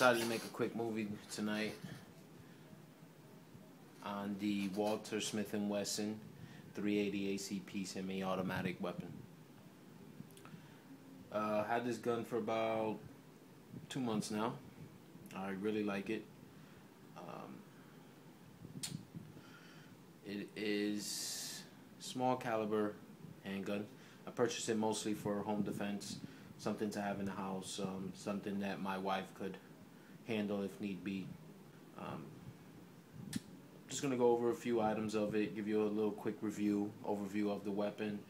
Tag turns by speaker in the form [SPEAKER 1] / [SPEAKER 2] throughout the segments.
[SPEAKER 1] decided to make a quick movie tonight on the Walther Smith & Wesson 380 ACP semi-automatic weapon. Had this gun for about 2 months now. I really like it. It is small caliber handgun. I purchased it mostly for home defense, something to have in the house, something that my wife could handle if need be. Just going to go over a few items of it, give you a little quick overview of the weapon,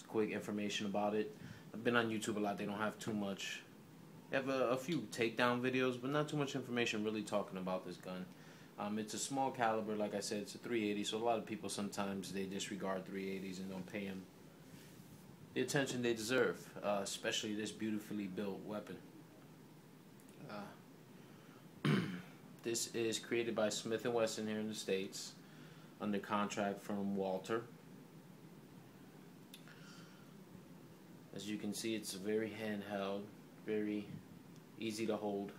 [SPEAKER 1] quick information about it. I've been on YouTube a lot. They don't have too much. They have a few takedown videos, but not too much information really talking about this gun. It's a small caliber, like I said, it's a 380, so a lot of people sometimes they disregard 380s and don't pay them the attention they deserve, especially this beautifully built weapon. This is created by Smith & Wesson here in the States under contract from Walther. As you can see, it's a very handheld, very easy to hold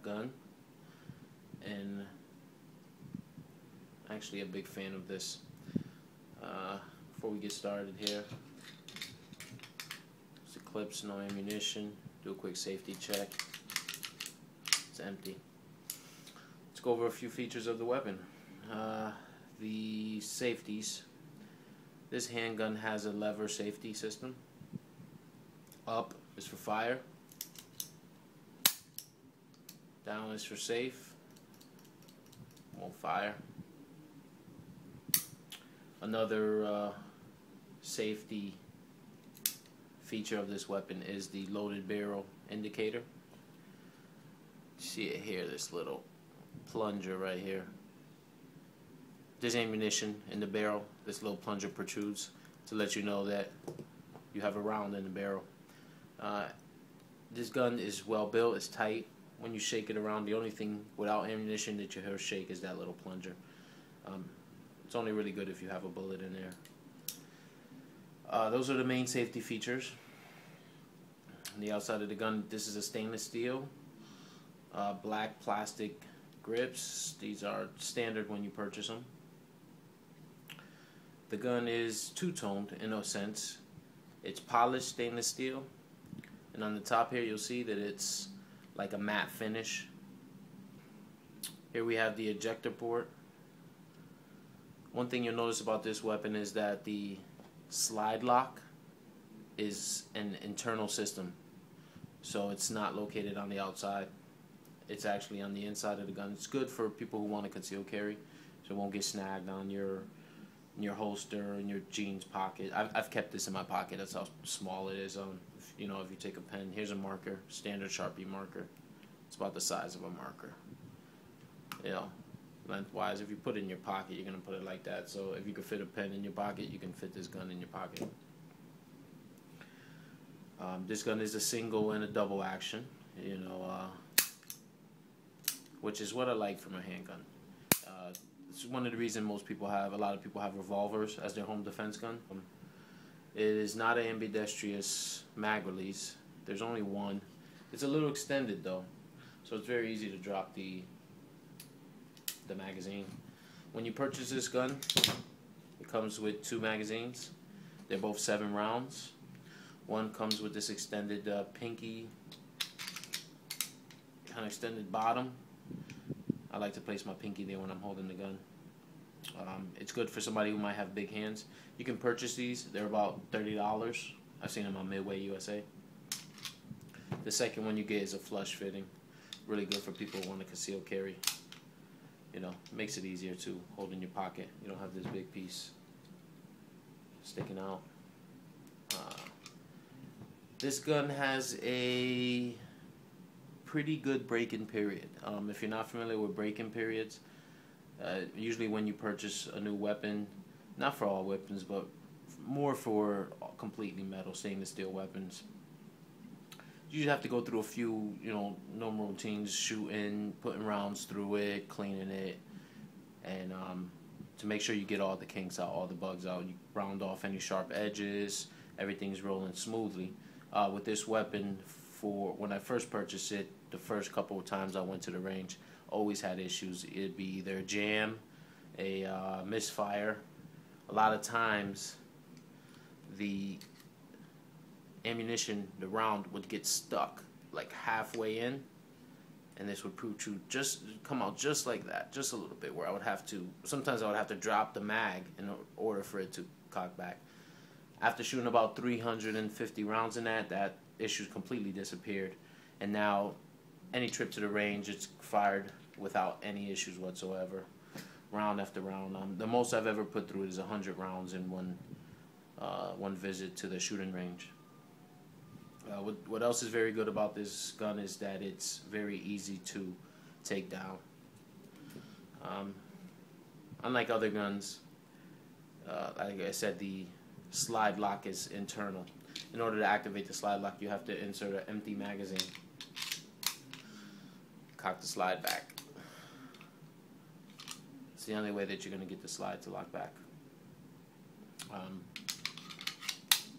[SPEAKER 1] gun, and actually a big fan of this. Before we get started here, it's the clips, no ammunition. Do a quick safety check. It's empty. Let's go over a few features of the weapon. The safeties. This handgun has a lever safety system. Up is for fire. Down is for safe. Won't fire. Another safety feature of this weapon is the loaded barrel indicator. See it here, this little plunger right here. There's ammunition in the barrel. This little plunger protrudes to let you know that you have a round in the barrel. This gun is well built, it's tight. When you shake it around, the only thing without ammunition that you hear shake is that little plunger. It's only really good if you have a bullet in there. Those are the main safety features. On the outside of the gun, this is a stainless steel, black plastic grips. These are standard when you purchase them. The gun is two-toned in a sense. It's polished stainless steel, and on the top here you'll see that it's like a matte finish. Here we have the ejector port. One thing you'll notice about this weapon is that the slide lock is an internal system, so it's not located on the outside. It's actually on the inside of the gun. It's good for people who want to conceal carry, so it won't get snagged on your holster, in your jeans pocket. I've kept this in my pocket. That's how small it is. If you take a pen, here's a marker, standard Sharpie marker. It's about the size of a marker. Lengthwise, if you put it in your pocket, you're gonna put it like that. So if you could fit a pen in your pocket, you can fit this gun in your pocket. This gun is a single and a double action, which is what I like from a handgun. It's one of the reasons a lot of people have revolvers as their home defense gun. It is not an ambidextrous mag release. There's only one. It's a little extended though, so it's very easy to drop the magazine. When you purchase this gun, it comes with 2 magazines. They're both 7 rounds. One comes with this extended pinky, kind of extended bottom. I like to place my pinky there when I'm holding the gun. It's good for somebody who might have big hands. You can purchase these. They're about $30. I've seen them on Midway USA. The second one you get is a flush fitting. Really good for people who want to conceal carry. Makes it easier to hold in your pocket. You don't have this big piece sticking out. This gun has a pretty good break-in period. If you're not familiar with break-in periods, usually when you purchase a new weapon, not for all weapons, but more for completely metal, stainless steel weapons, you have to go through a few, normal routines, shooting, putting rounds through it, cleaning it, and to make sure you get all the kinks out, all the bugs out. You round off any sharp edges, everything's rolling smoothly. With this weapon, for when I first purchased it. The first couple of times I went to the range, always had issues. It'd be either a jam, a misfire. A lot of times the ammunition, the round would get stuck like halfway in, and this would protrude, just come out just like that, just a little bit, where I would have to, sometimes I would have to drop the mag in order for it to cock back. After shooting about 350 rounds in that issue completely disappeared, and now any trip to the range, it's fired without any issues whatsoever, round after round. The most I've ever put through is 100 rounds in one visit to the shooting range. What else is very good about this gun is that it's very easy to take down. Unlike other guns, like I said, the slide lock is internal. In order to activate the slide lock, you have to insert an empty magazine. Cock the slide back. It's the only way that you're going to get the slide to lock back.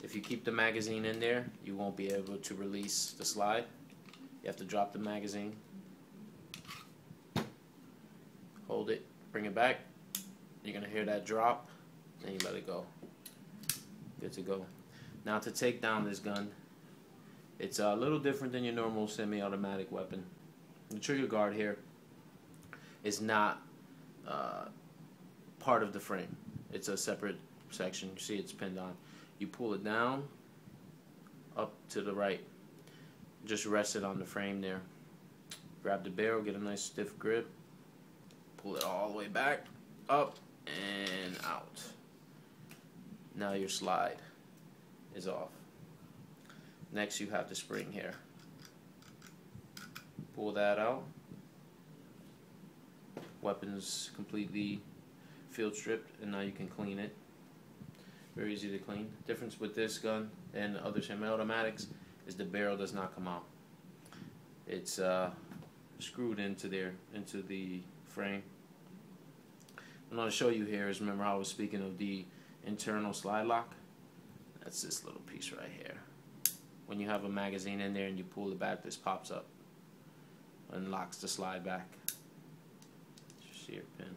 [SPEAKER 1] If you keep the magazine in there, you won't be able to release the slide. You have to drop the magazine, hold it, bring it back. You're going to hear that drop, then you let it go. Good to go. Now to take down this gun, it's a little different than your normal semi-automatic weapon. The trigger guard here is not part of the frame. It's a separate section. You see it's pinned on. You pull it down, up to the right. Just rest it on the frame there. Grab the barrel, get a nice stiff grip. Pull it all the way back, up, and out. Now your slide is off. Next you have the spring here. Pull that out. Weapon's completely field stripped, and now you can clean it. Very easy to clean. Difference with this gun and other semi-automatics is the barrel does not come out. It's screwed into the frame. What I'm going to show you here is, remember how I was speaking of the internal slide lock? That's this little piece right here. When you have a magazine in there and you pull it back, this pops up and locks the slide back. See your pin.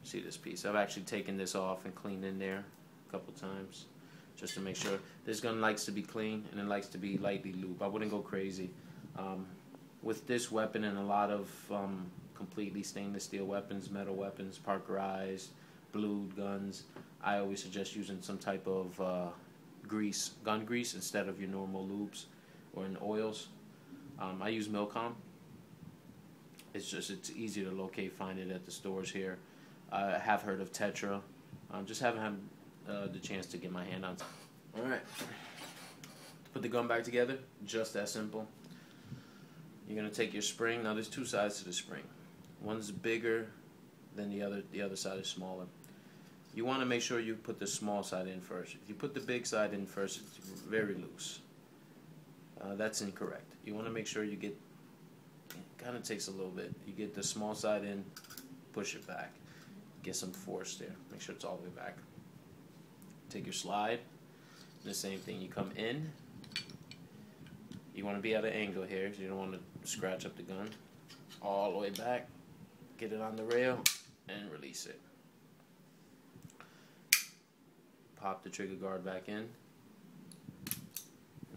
[SPEAKER 1] See this piece. I've actually taken this off and cleaned in there a couple times just to make sure. This gun likes to be clean and it likes to be lightly lubed. I wouldn't go crazy. With this weapon and a lot of completely stainless steel weapons, metal weapons, Parkerized, blued guns, I always suggest using some type of grease, gun grease, instead of your normal lubes or in oils. I use Milcom. It's easy to locate, find it at the stores here. I have heard of Tetra. Just haven't had the chance to get my hand on. Alright. To put the gun back together, just that simple. You're going to take your spring. Now there's two sides to the spring. One's bigger than the other side is smaller. You want to make sure you put the small side in first. If you put the big side in first, it's very loose. That's incorrect. You want to make sure you get, it kind of takes a little bit. You get the small side in, push it back. Get some force there. Make sure it's all the way back. Take your slide. The same thing. You come in. You want to be at an angle here, so you don't want to scratch up the gun. All the way back. Get it on the rail and release it. Pop the trigger guard back in. And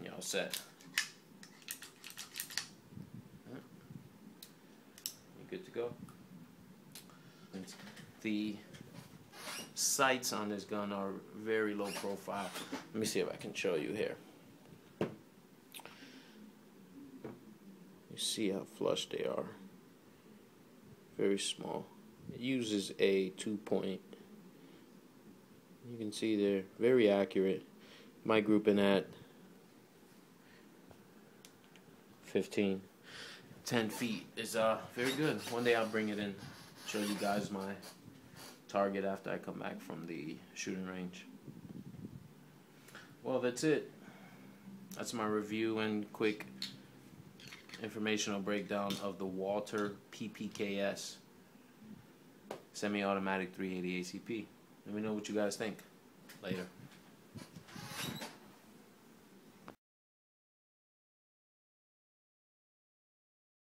[SPEAKER 1] you're all set. You're good to go. The sights on this gun are very low profile. Let me see if I can show you here. You see how flush they are. Very small. It uses a 2-point. You can see they're very accurate. My grouping at 15, 10 feet is very good. One day I'll bring it in, show you guys my target after I come back from the shooting range. Well, that's it. That's my review and quick informational breakdown of the Walther PPKS semi-automatic 380 ACP. Let me know what you guys think. Later.